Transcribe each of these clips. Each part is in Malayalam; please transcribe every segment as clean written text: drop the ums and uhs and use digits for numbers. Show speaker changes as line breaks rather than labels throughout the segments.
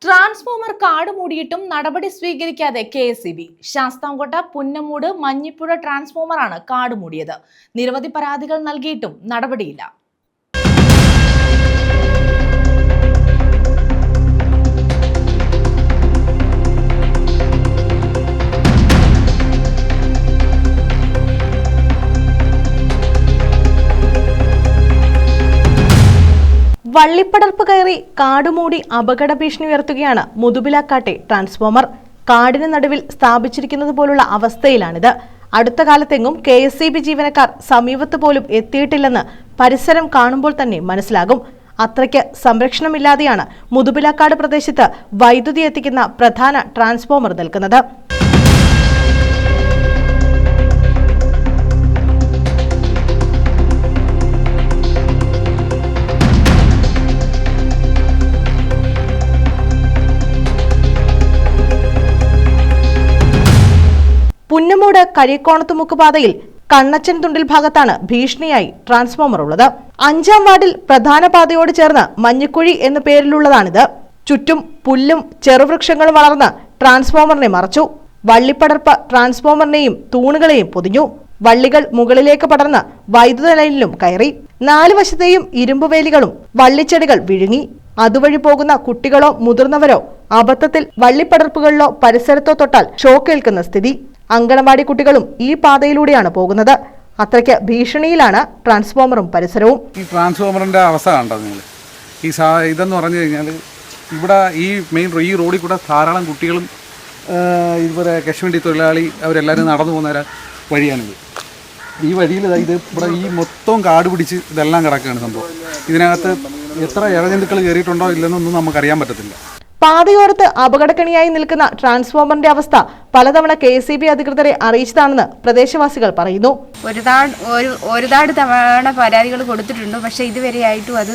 ട്രാൻസ്ഫോമർ കാട് മൂടിയിട്ടും നടപടി സ്വീകരിക്കാതെ കെ.എസ്.ഇ.ബി. ശാസ്താംകോട്ട പുന്നമൂട് മഞ്ഞിപ്പുഴ ട്രാൻസ്ഫോമറാണ് കാട് മൂടിയത്. നിരവധി പരാതികൾ നൽകിയിട്ടും നടപടിയില്ല. വള്ളിപ്പടർപ്പ് കയറി കാടുമൂടി അപകട ഭീഷണി ഉയർത്തുകയാണ് മുതുപിലാക്കാട്ടെ ട്രാൻസ്ഫോമർ. കാടിന് നടുവിൽ സ്ഥാപിച്ചിരിക്കുന്നത് പോലുള്ള അവസ്ഥയിലാണിത്. അടുത്ത കാലത്തെങ്ങും കെ.എസ്.ഇ.ബി. ജീവനക്കാർ സമീപത്ത് പോലും എത്തിയിട്ടില്ലെന്ന് പരിസരം കാണുമ്പോൾ തന്നെ മനസ്സിലാകും. അത്രയ്ക്ക് സംരക്ഷണമില്ലാതെയാണ് മുതുപിലാക്കാട് പ്രദേശത്ത് വൈദ്യുതി എത്തിക്കുന്ന പ്രധാന ട്രാൻസ്ഫോമർ നിൽക്കുന്നത്. പുന്നമൂട് കരിക്കോണത്തുമുക്ക് പാതയിൽ കണ്ണച്ചൻ തുണ്ടിൽ ഭാഗത്താണ് ഭീഷണിയായി ട്രാൻസ്ഫോമർ ഉള്ളത്. 5-ാം വാർഡിൽ പ്രധാന പാതയോട് ചേർന്ന് മഞ്ഞക്കുഴി എന്ന പേരിലുള്ളതാണിത്. ചുറ്റും പുല്ലും ചെറുവൃക്ഷങ്ങളും വളർന്ന് ട്രാൻസ്ഫോമറിനെ മറച്ചു. വള്ളിപ്പടർപ്പ് ട്രാൻസ്ഫോമറിനെയും തൂണുകളെയും പൊതിഞ്ഞു. വള്ളികൾ മുകളിലേക്ക് പടർന്ന് വൈദ്യുത ലൈനിലും കയറി. 4 വശത്തെയും ഇരുമ്പുവേലികളും വള്ളിച്ചെടികൾ വിഴുങ്ങി. അതുവഴി പോകുന്ന കുട്ടികളോ മുതിർന്നവരോ അബദ്ധത്തിൽ വള്ളിപ്പടർപ്പുകളിലോ പരിസരത്തോ തൊട്ടാൽ ഷോക്കേൽക്കുന്ന സ്ഥിതി. അങ്കണവാടി കുട്ടികളും ഈ പാതയിലൂടെയാണ് പോകുന്നത്. അത്രയ്ക്ക് ഭീഷണിയിലാണ് ട്രാൻസ്ഫോമറും പരിസരവും.
ഈ ട്രാൻസ്ഫോമറിന്റെ അവസ്ഥ കണ്ടോ നിങ്ങൾ? ഇതെന്ന് പറഞ്ഞു കഴിഞ്ഞാൽ ഇവിടെ ഈ റോഡിൽ കൂടെ ധാരാളം കുട്ടികളും ഇതുപോലെ കശുവണ്ടി തൊഴിലാളി അവരെല്ലാവരും നടന്നു പോകുന്ന വഴിയാണിത്. ഈ വഴിയിൽ ഇത് ഇവിടെ ഈ മൊത്തം കാട് പിടിച്ച് ഇതെല്ലാം കിടക്കുകയാണ് സംഭവം. ഇതിനകത്ത് എത്ര ഇഴജന്തുക്കൾ കയറിയിട്ടുണ്ടോ ഇല്ലെന്നൊന്നും നമുക്കറിയാൻ പറ്റത്തില്ല.
പാതയോരത്ത് അപകടക്കണിയായി നിൽക്കുന്ന ട്രാൻസ്ഫോമറിന്റെ അവസ്ഥ പലതവണ കെ.എസ്.ഇ.ബി. അധികൃതരെ അറിയിച്ചതാണെന്ന് പ്രദേശവാസികൾ പറയുന്നു.
ഒരുപാട് തവണ പരാതികൾ കൊടുത്തിട്ടുണ്ട്. പക്ഷേ ഇതുവരെയായിട്ടും അത്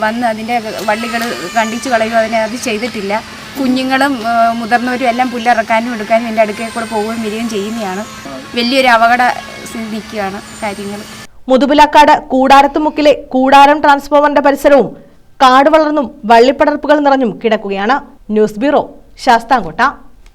വന്ന് അതിൻ്റെ വള്ളികൾ കണ്ടിച്ചു കളയുകയോ അത് ചെയ്തിട്ടില്ല. കുഞ്ഞുങ്ങളും മുതിർന്നവരും എല്ലാം പുല്ലിറക്കാനും എടുക്കാനും എൻ്റെ അടുക്കൽ കൂടെ പോവുകയും വരികയും ചെയ്യുന്നതാണ്. വലിയൊരു അപകട നിൽക്കുകയാണ് കാര്യങ്ങൾ.
മുതുപിലാക്കാട് കൂടാരത്തുമുക്കിലെ കൂടാരം ട്രാൻസ്ഫോമറിന്റെ പരിസരവും കാട് വളർന്നും വള്ളിപ്പടർപ്പുകൾ നിറഞ്ഞും കിടക്കുകയാണ്. News bureau, Sasthamkotta.